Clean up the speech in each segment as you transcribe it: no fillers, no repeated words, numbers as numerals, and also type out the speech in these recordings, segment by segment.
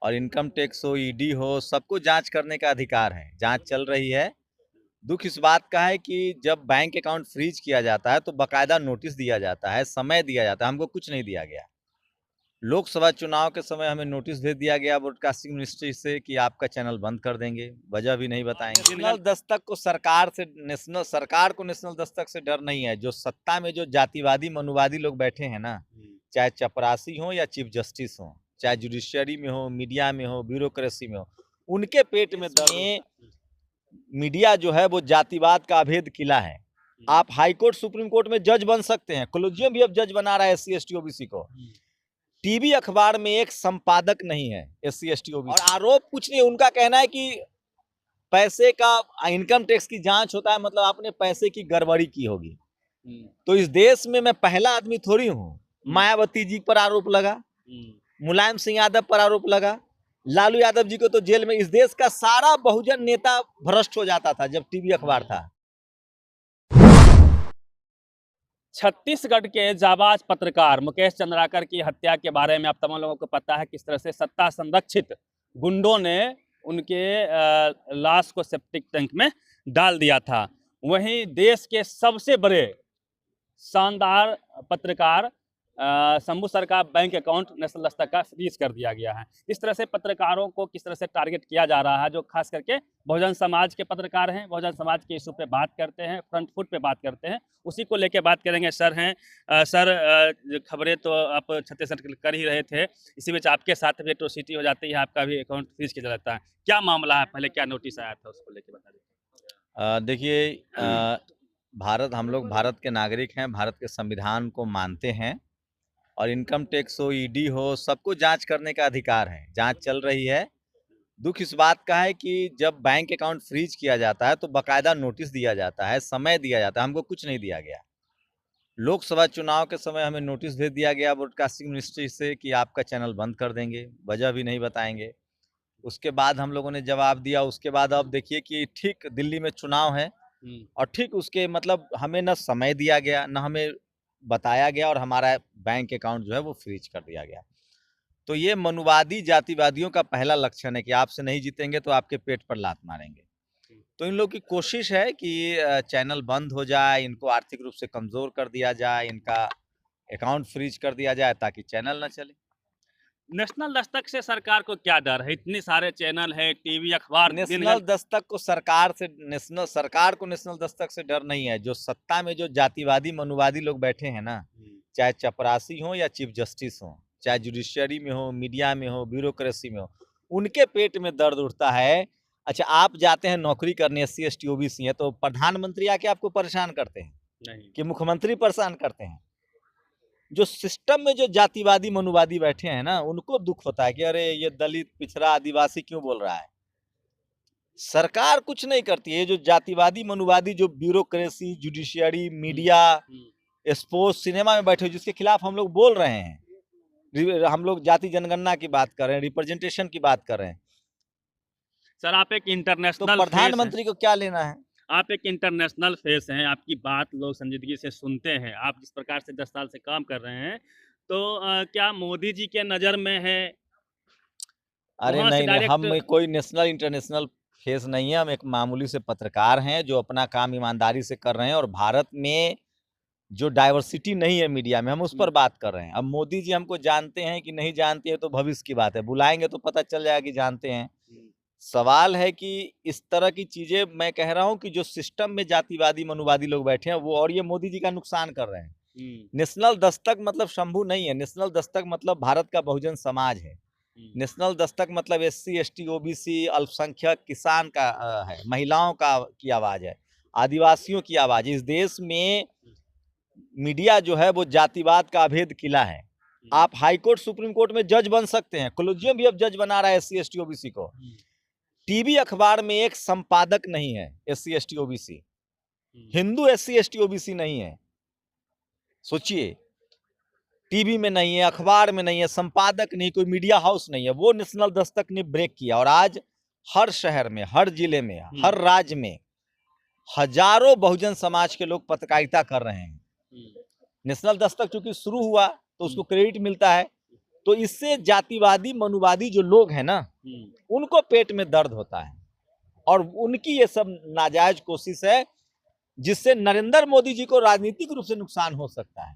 और income tax हो, ED हो, सबको जांच करने का अधिकार है। जांच चल रही है। दुख इस बात का है कि जब बैंक अकाउंट फ्रीज किया जाता है तो बकायदा नोटिस दिया जाता है, समय दिया जाता है। हमको कुछ नहीं दिया गया। लोकसभा चुनाव के समय हमें नोटिस भेज दिया गया ब्रॉडकास्टिंग मिनिस्ट्री से कि आपका चैनल बंद कर देंगे, वजह भी नहीं बताएंगे। नेशनल दस्तक को सरकार को नेशनल दस्तक से डर नहीं है। जो सत्ता में जो जातिवादी मनुवादी लोग बैठे हैं ना, चाहे चपरासी हो या चीफ जस्टिस हो, चाहे जुडिशियरी में हो, मीडिया में हो, ब्यूरोक्रेसी में हो, उनके पेट में दर्द। मीडिया जो है वो जातिवाद का अभेद किला है। आप हाई कोर्ट सुप्रीम कोर्ट में जज बन सकते हैं, कॉलेजियम भी अब जज बना रहा है SC ST OBC को। टीवी अखबार में एक संपादक नहीं है SC ST OBC। और आरोप कुछ नहीं, उनका कहना है कि पैसे का इनकम टैक्स की जांच होता है, मतलब आपने पैसे की गड़बड़ी की होगी। तो इस देश में मैं पहला आदमी थोड़ी हूँ। मायावती जी पर आरोप लगा, मुलायम सिंह यादव पर आरोप लगा, लालू यादव जी को तो जेल में। इस देश का सारा बहुजन नेता भ्रष्ट हो जाता था जब टीवी अखबार था। छत्तीसगढ़ के जाबाज पत्रकार मुकेश चंद्राकर की हत्या के बारे में आप तमाम लोगों को पता है किस तरह से सत्ता संरक्षित गुंडों ने उनके लाश को सेप्टिक टैंक में डाल दिया था। वहीं देश के सबसे बड़े शानदार पत्रकार शंभू सर का बैंक अकाउंट नेशनल दस्तक का फ्रीज कर दिया गया है। इस तरह से पत्रकारों को किस तरह से टारगेट किया जा रहा है, जो खास करके बहुजन समाज के पत्रकार हैं, बहुजन समाज के इशू पे बात करते हैं, फ्रंट फुट पे बात करते हैं, उसी को लेके बात करेंगे। सर हैं सर, खबरें तो आप छत्तीसगढ़ कर ही रहे थे, इसी बीच आपके साथ भी एट्रोसिटी हो जाती है, आपका भी अकाउंट फ्रीज किया जाता है। क्या मामला है, पहले क्या नोटिस आया था, उसको लेके बता दीजिए। देखिए, हम लोग भारत के नागरिक हैं, भारत के संविधान को मानते हैं और इनकम टैक्स हो, ईडी हो, सबको जांच करने का अधिकार है। जांच चल रही है। दुख इस बात का है कि जब बैंक अकाउंट फ्रीज किया जाता है तो बकायदा नोटिस दिया जाता है, समय दिया जाता है। हमको कुछ नहीं दिया गया। लोकसभा चुनाव के समय हमें नोटिस भेज दिया गया ब्रॉडकास्टिंग मिनिस्ट्री से कि आपका चैनल बंद कर देंगे, वजह भी नहीं बताएंगे। उसके बाद हम लोगों ने जवाब दिया। उसके बाद अब देखिए कि ठीक दिल्ली में चुनाव है और ठीक उसके मतलब हमें न समय दिया गया, न हमें बताया गया, और हमारा बैंक अकाउंट जो है वो फ्रीज कर दिया गया। तो ये मनुवादी जातिवादियों का पहला लक्षण है कि आपसे नहीं जीतेंगे तो आपके पेट पर लात मारेंगे। तो इन लोग की कोशिश है कि चैनल बंद हो जाए, इनको आर्थिक रूप से कमजोर कर दिया जाए, इनका अकाउंट फ्रीज कर दिया जाए ताकि चैनल ना चले। नेशनल दस्तक से सरकार को क्या डर है? इतने सारे चैनल है, टीवी अखबार नेशनल दस्तक को सरकार को नेशनल दस्तक से डर नहीं है। जो सत्ता में जो जातिवादी मनुवादी लोग बैठे हैं ना, चाहे चपरासी हो या चीफ जस्टिस हो, चाहे जुडिशियरी में हो, मीडिया में हो, ब्यूरोक्रेसी में हो, उनके पेट में दर्द उठता है। अच्छा, आप जाते हैं नौकरी करने, SC ST OBC है, तो प्रधानमंत्री आके आपको परेशान करते हैं नहीं कि मुख्यमंत्री परेशान करते हैं? जो सिस्टम में जो जातिवादी मनुवादी बैठे हैं ना, उनको दुख होता है कि अरे ये दलित, पिछड़ा, आदिवासी क्यों बोल रहा है। सरकार कुछ नहीं करती है। जो जातिवादी मनुवादी, जो bureaucracy, judiciary, media, sports, cinema में बैठे, जिसके खिलाफ हम लोग बोल रहे हैं, हम लोग जाति जनगणना की बात कर रहे हैं, रिप्रेजेंटेशन की बात कर रहे हैं। सर, आप एक तो इंटरनेशनल प्रधानमंत्री को क्या लेना है? आप एक इंटरनेशनल फेस हैं, आपकी बात लोग संजीदगी से सुनते हैं। आप जिस प्रकार से 10 साल से काम कर रहे हैं, तो क्या मोदी जी के नज़र में है? अरे वहाँ से नहीं नहीं, डायरेक्ट हम कोई नेशनल इंटरनेशनल फेस नहीं है। हम एक मामूली से पत्रकार हैं जो अपना काम ईमानदारी से कर रहे हैं, और भारत में जो डाइवर्सिटी नहीं है मीडिया में, हम उस पर बात कर रहे हैं। अब मोदी जी हमको जानते हैं कि नहीं जानते हैं तो भविष्य की बात है, बुलाएंगे तो पता चल जाएगा कि जानते हैं। सवाल है कि इस तरह की चीजें, मैं कह रहा हूं कि जो सिस्टम में जातिवादी मनुवादी लोग बैठे हैं वो, और ये मोदी जी का नुकसान कर रहे हैं। नेशनल दस्तक मतलब शंभू नहीं है। नेशनल दस्तक मतलब भारत का बहुजन समाज है। नेशनल दस्तक मतलब SC ST OBC, अल्पसंख्यक, किसान का है, महिलाओं का की आवाज है, आदिवासियों की आवाज। इस देश में मीडिया जो है वो जातिवाद का अभेद किला है। आप हाई कोर्ट सुप्रीम कोर्ट में जज बन सकते हैं, कॉलेजियम भी अब जज बना रहा है SC ST OBC को। टीवी अखबार में एक संपादक नहीं है SC ST OBC। Hindu SC ST OBC नहीं है। सोचिए, टीवी में नहीं है, अखबार में नहीं है, संपादक नहीं, कोई मीडिया हाउस नहीं है। वो नेशनल दस्तक ने ब्रेक किया, और आज हर शहर में, हर जिले में, हर राज्य में हजारों बहुजन समाज के लोग पत्रकारिता कर रहे हैं। नेशनल दस्तक चूंकि शुरू हुआ तो उसको क्रेडिट मिलता है, तो इससे जातिवादी मनुवादी जो लोग हैं ना, उनको पेट में दर्द होता है और उनकी ये सब नाजायज कोशिश है जिससे नरेंद्र मोदी जी को राजनीतिक रूप से नुकसान हो सकता है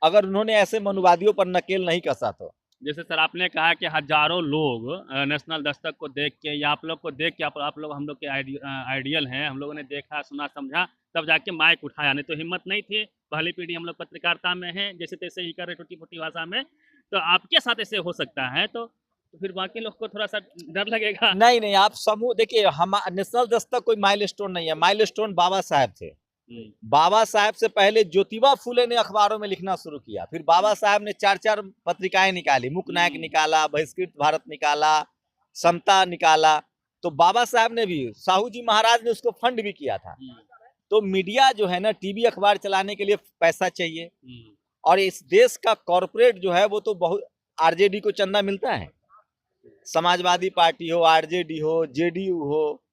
अगर उन्होंने ऐसे मनुवादियों पर नकेल नहीं कसा तो। जैसे सर आपने कहा कि हजारों लोग नेशनल दस्तक को देख के या आप लोग को देख के आप लोग हम लोग के आइडियल हैं, हम लोगों ने देखा सुना समझा तब जाके माइक उठाया, नहीं तो हिम्मत नहीं थी। पहली पीढ़ी हम लोग पत्रकारिता में हैं, जैसे तैसे ही कर रहे टूटी फूटी भाषा में, तो आपके साथ ऐसे हो सकता है तो फिर बाकी लोग को थोड़ा सा डर लगेगा। नहीं नहीं, आप समूह देखिए, हम नेशनल दस्तक कोई माइलस्टोन नहीं है, माइलस्टोन बाबा साहब थे। बाबा साहब से पहले ज्योतिबा फुले ने अखबारों में लिखना शुरू किया, फिर बाबा साहब ने 4 पत्रिकाएं निकाली, मुक नायक निकाला, बहिष्कृत भारत निकाला, समता निकाला। तो बाबा साहब ने भी, साहू जी महाराज ने उसको फंड भी किया था। तो मीडिया जो है ना, टीवी अखबार चलाने के लिए पैसा चाहिए और इस देश का कॉर्पोरेट जो है वो तो बहुत, आरजेडी को चंदा मिलता है, समाजवादी पार्टी हो, आरजेडी हो, जेडीयू हो,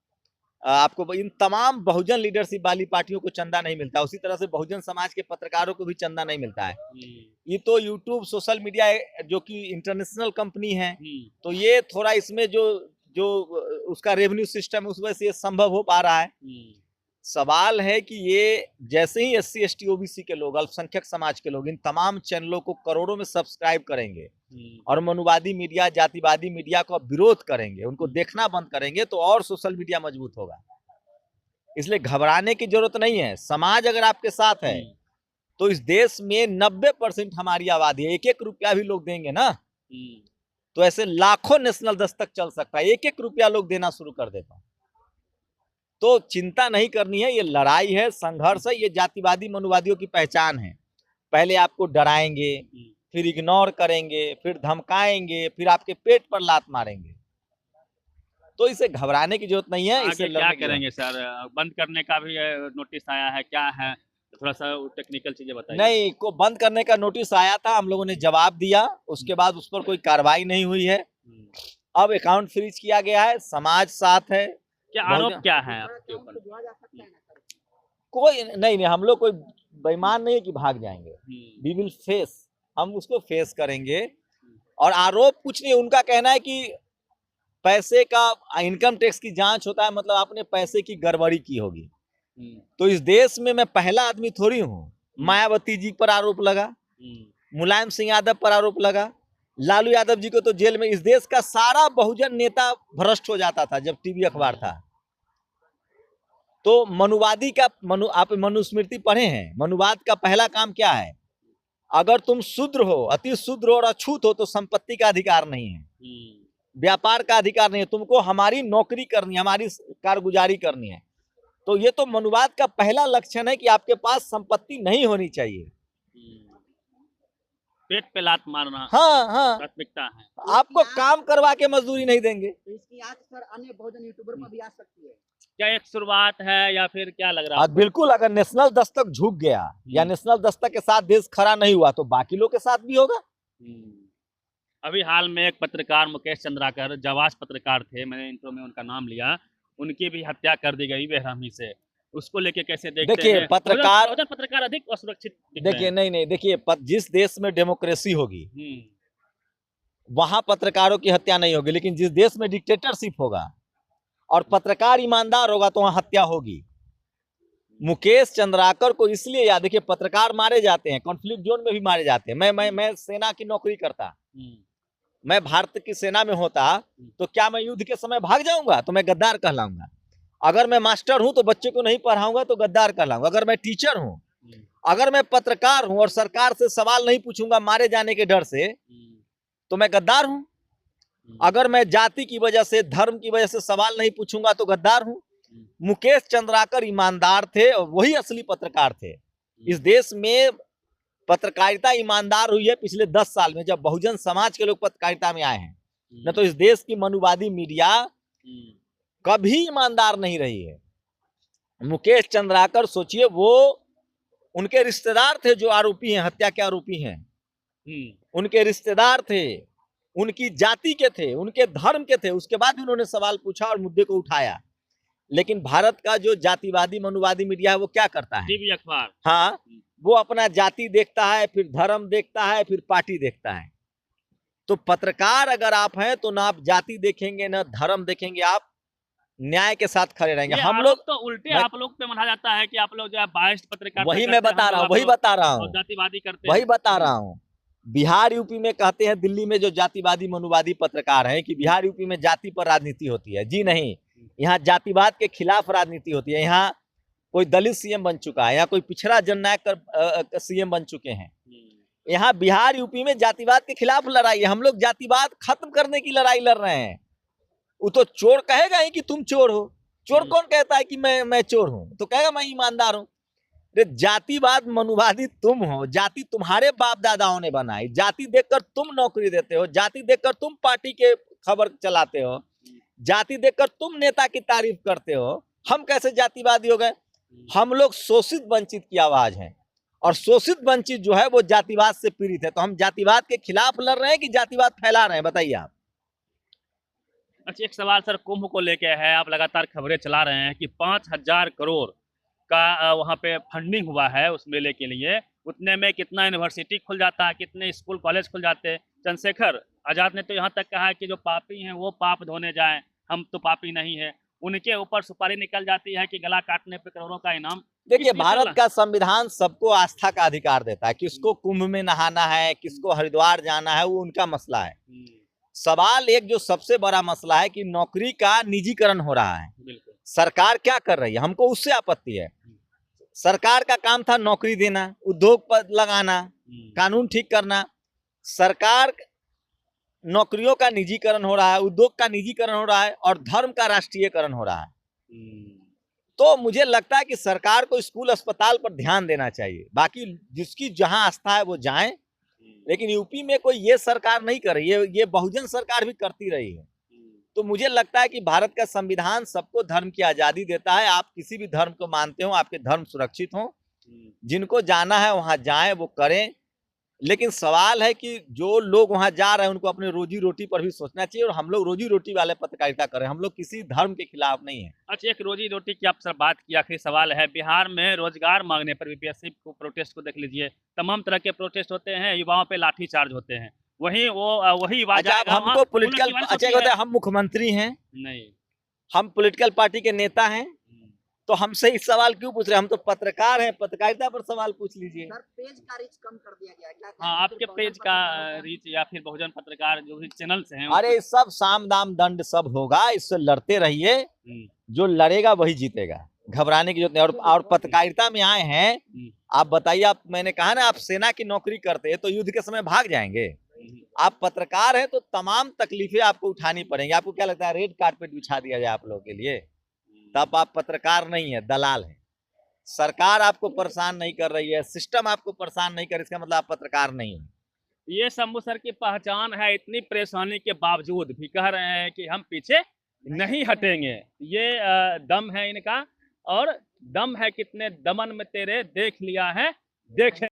आपको इन तमाम बहुजन लीडरशिप वाली पार्टियों को चंदा नहीं मिलता। उसी तरह से बहुजन समाज के पत्रकारों को भी चंदा नहीं मिलता है। ये तो यूट्यूब सोशल मीडिया जो कि इंटरनेशनल कंपनी है, तो ये थोड़ा इसमें जो उसका रेवेन्यू सिस्टम है उस वजह से ये संभव हो पा रहा है। सवाल है कि ये जैसे ही SC ST OBC के लोग, अल्पसंख्यक समाज के लोग इन तमाम चैनलों को करोड़ों में सब्सक्राइब करेंगे और मनुवादी मीडिया, जातिवादी मीडिया का विरोध करेंगे, उनको देखना बंद करेंगे, तो और सोशल मीडिया मजबूत होगा। इसलिए घबराने की जरूरत नहीं है। समाज अगर आपके साथ है तो इस देश में 90% हमारी आबादी है। 1-1 रुपया भी लोग देंगे ना, तो ऐसे लाखों नेशनल दस्तक चल सकता है। 1-1 रुपया लोग देना शुरू कर देता, तो चिंता नहीं करनी है। ये लड़ाई है, संघर्ष है, ये जातिवादी मनुवादियों की पहचान है। पहले आपको डराएंगे, फिर इग्नोर करेंगे, फिर धमकाएंगे, फिर आपके पेट पर लात मारेंगे। तो इसे घबराने की जरूरत नहीं है। इसे क्या करेंगे सर? बंद करने का भी नोटिस आया है, क्या है थोड़ा सा टेक्निकल चीजें बताइए। नहीं, को बंद करने का नोटिस आया था, हम लोगों ने जवाब दिया, उसके बाद उस पर कोई कार्रवाई नहीं हुई है। अब अकाउंट फ्रीज किया गया है, समाज साथ है। क्या आरोप क्या है आपके ऊपर? कोई नहीं, हम लोग कोई बेईमान नहीं है कि भाग जाएंगे। वी विल फेस, हम उसको फेस करेंगे। और आरोप कुछ नहीं, उनका कहना है कि पैसे का, इनकम टैक्स की जांच होता है, मतलब आपने पैसे की गड़बड़ी की होगी। तो इस देश में मैं पहला आदमी थोड़ी हूँ। मायावती जी पर आरोप लगा, मुलायम सिंह यादव पर आरोप लगा, लालू यादव जी को तो जेल में। इस देश का सारा बहुजन नेता भ्रष्ट हो जाता था जब टीवी अखबार था। तो मनुवादी का आप मनुस्मृति पढ़े हैं, मनुवाद का पहला काम क्या है? अगर तुम शूद्र हो, अति शूद्र हो और अछूत हो तो संपत्ति का अधिकार नहीं है, व्यापार का अधिकार नहीं है, तुमको हमारी नौकरी करनी है, हमारी कारगुजारी करनी है। तो ये तो मनुवाद का पहला लक्षण है कि आपके पास संपत्ति नहीं होनी चाहिए। पेट पे लात मारना, हाँ, प्राथमिकता है। आपको काम करवा के मजदूरी नहीं देंगे। तो इसकी आंच सर अन्य बहुजन यूट्यूबर पर भी आ सकती है। क्या एक शुरुआत है या फिर क्या लग रहा है? बिल्कुल, अगर नेशनल दस्तक झुक गया या नेशनल दस्तक के साथ देश खड़ा नहीं हुआ तो बाकी लोग के साथ भी होगा। अभी हाल में एक पत्रकार मुकेश चंद्राकर, जाबाज पत्रकार थे, मैंने इंट्रो में उनका नाम लिया, उनकी भी हत्या कर दी गई बेरहमी से। उसको लेके कैसे देखते हैं? देखिए, पत्रकार अधिक असुरक्षित। देखिए नहीं, देखिए जिस देश में डेमोक्रेसी होगी वहां पत्रकारों की हत्या नहीं होगी, लेकिन जिस देश में डिक्टेटरशिप होगा और पत्रकार ईमानदार होगा तो वहां हत्या होगी। मुकेश चंद्राकर को इसलिए याद, देखिए पत्रकार मारे जाते हैं, कॉन्फ्लिक्ट जोन में भी मारे जाते हैं। मैं सेना की नौकरी करता, मैं भारत की सेना में होता तो क्या मैं युद्ध के समय भाग जाऊंगा? तो मैं गद्दार कहलाऊंगा। अगर मैं मास्टर हूं तो बच्चे को नहीं पढ़ाऊंगा तो गद्दार कहलाऊंगा। अगर मैं टीचर हूं, अगर मैं पत्रकार हूं और सरकार से सवाल नहीं पूछूंगा मारे जाने के डर से, तो मैं गद्दार हूं। अगर मैं जाति की वजह से, धर्म की वजह से सवाल नहीं पूछूंगा तो गद्दार हूं। मुकेश चंद्राकर ईमानदार थे और वही असली पत्रकार थे। इस देश में पत्रकारिता ईमानदार हुई है पिछले 10 साल में, जब बहुजन समाज के लोग पत्रकारिता में आए हैं। न तो इस देश की मनुवादी मीडिया कभी ईमानदार नहीं रही है। मुकेश चंद्राकर सोचिए, वो उनके रिश्तेदार थे जो आरोपी हैं, हत्या के आरोपी हैं, उनके रिश्तेदार थे, उनकी जाति के थे, उनके धर्म के थे। उसके बाद भी उन्होंने सवाल पूछा और मुद्दे को उठाया। लेकिन भारत का जो जातिवादी मनुवादी मीडिया है वो क्या करता है? टीवी अखबार, हाँ, वो अपना जाति देखता है, फिर धर्म देखता है, फिर पार्टी देखता है। तो पत्रकार अगर आप हैं तो ना आप जाति देखेंगे ना धर्म देखेंगे, आप न्याय के साथ खड़े रहेंगे। ये हम आरोप लोग तो उल्टे मैं- आप लोग पे मना जाता है कि आप लोग जो है बायस्ड पत्रकारिता वही करते मैं हैं, बता हम रहा लोग हूँ, आप वही लोग बता रहा और हूँ, जातिवादी करते वही हैं। बता रहा हूँ। बिहार यूपी में कहते हैं, दिल्ली में जो जातिवादी मनुवादी पत्रकार हैं कि बिहार यूपी में जाति पर राजनीति होती है। जी नहीं, यहाँ जातिवाद के खिलाफ राजनीति होती है। यहाँ कोई दलित सीएम बन चुका है, यहाँ कोई पिछड़ा जननायक सीएम बन चुके हैं। यहाँ बिहार यूपी में जातिवाद के खिलाफ लड़ाई है। हम लोग जातिवाद खत्म करने की लड़ाई लड़ रहे हैं। वो तो चोर कहेगा ही कि तुम चोर हो। चोर कौन कहता है कि मैं चोर हूं? तो कहेगा मैं ईमानदार हूं। जातिवाद मनुवादी तुम हो, जाति तुम्हारे बाप दादाओं ने बनाई, जाति देखकर तुम नौकरी देते हो, जाति देखकर तुम पार्टी के खबर चलाते हो, जाति देखकर तुम नेता की तारीफ करते हो। हम कैसे जातिवादी हो गए? हम लोग शोषित वंचित की आवाज हैं, और शोषित वंचित जो है वो जातिवाद से पीड़ित है। तो हम जातिवाद के खिलाफ लड़ रहे हैं कि जातिवाद फैला रहे हैं? बताइए आप। अच्छा, एक सवाल सर कुंभ को लेके है। आप लगातार खबरें चला रहे हैं कि 5,000 करोड़ का वहाँ पे फंडिंग हुआ है उस मेले के लिए। उतने में कितना यूनिवर्सिटी खुल जाता है, कितने स्कूल कॉलेज खुल जाते हैं। चंद्रशेखर आजाद ने तो यहाँ तक कहा है कि जो पापी हैं वो पाप धोने जाएं, हम तो पापी नहीं है। उनके ऊपर सुपारी निकल जाती है कि गला काटने पे करोड़ों का इनाम। देखिए, किस चीज़ से भारत का संविधान सबको आस्था का अधिकार देता है। किसको कुंभ में नहाना है, किसको हरिद्वार जाना है, वो उनका मसला है। सवाल एक जो सबसे बड़ा मसला है कि नौकरी का निजीकरण हो रहा है। बिल्कुल। सरकार क्या कर रही है? हमको उससे आपत्ति है। सरकार का काम था नौकरी देना, उद्योग पर लगाना, कानून ठीक करना। सरकार नौकरियों का निजीकरण हो रहा है, उद्योग का निजीकरण हो रहा है, और धर्म का राष्ट्रीयकरण हो रहा है। तो मुझे लगता है कि सरकार को स्कूल अस्पताल पर ध्यान देना चाहिए। बाकी जिसकी जहां आस्था है वो जाए, लेकिन यूपी में कोई ये सरकार नहीं कर रही है, ये बहुजन सरकार भी करती रही है। तो मुझे लगता है कि भारत का संविधान सबको धर्म की आजादी देता है। आप किसी भी धर्म को मानते हो, आपके धर्म सुरक्षित हो, जिनको जाना है वहां जाएं, वो करें। लेकिन सवाल है कि जो लोग वहां जा रहे हैं उनको अपने रोजी रोटी पर भी सोचना चाहिए, और हम लोग रोजी रोटी वाले पत्रकारिता कर रहे हैं। हम लोग किसी धर्म के खिलाफ नहीं है। अच्छा, एक रोजी रोटी की आप सर बात की, आखिरी सवाल है। बिहार में रोजगार मांगने पर बीपीएससी को प्रोटेस्ट को देख लीजिए, तमाम तरह के प्रोटेस्ट होते हैं, युवाओं पे लाठीचार्ज होते हैं। वही अच्छा, अब हमको पॉलिटिकल, अच्छा हम मुख्यमंत्री हैं नहीं, हम पॉलिटिकल पार्टी के नेता हैं, तो हमसे इस सवाल क्यों पूछ रहे हैं? हम तो पत्रकार हैं, पत्रकारिता पर सवाल पूछ लीजिए। सर, पेज का रीच कम कर दिया गया है क्या? हाँ, आपके पेज का रीच या फिर बहुजन पत्रकार जो भी चैनल्स हैं। अरे सब साम दाम दंड सब होगा, इससे लड़ते रहिए। जो लड़ेगा वही जीतेगा, घबराने की जरूरत नहीं। और पत्रकारिता में आए हैं, आप बताइए, आप मैंने कहा ना, आप सेना की नौकरी करते हैं तो युद्ध के समय भाग जाएंगे। आप पत्रकार हैं तो तमाम तकलीफें आपको उठानी पड़ेंगी। आपको क्या लगता है रेड कार्पेट बिछा दिया जाए आप लोगों के लिए? तब आप पत्रकार नहीं है, दलाल है। सरकार आपको परेशान नहीं कर रही है, सिस्टम आपको परेशान नहीं कर, इसका मतलब आप पत्रकार नहीं है। ये शंभू सर की पहचान है। इतनी परेशानी के बावजूद भी कह रहे हैं कि हम पीछे नहीं हटेंगे। ये दम है इनका, और दम है कितने दमन में तेरे देख लिया है, देखे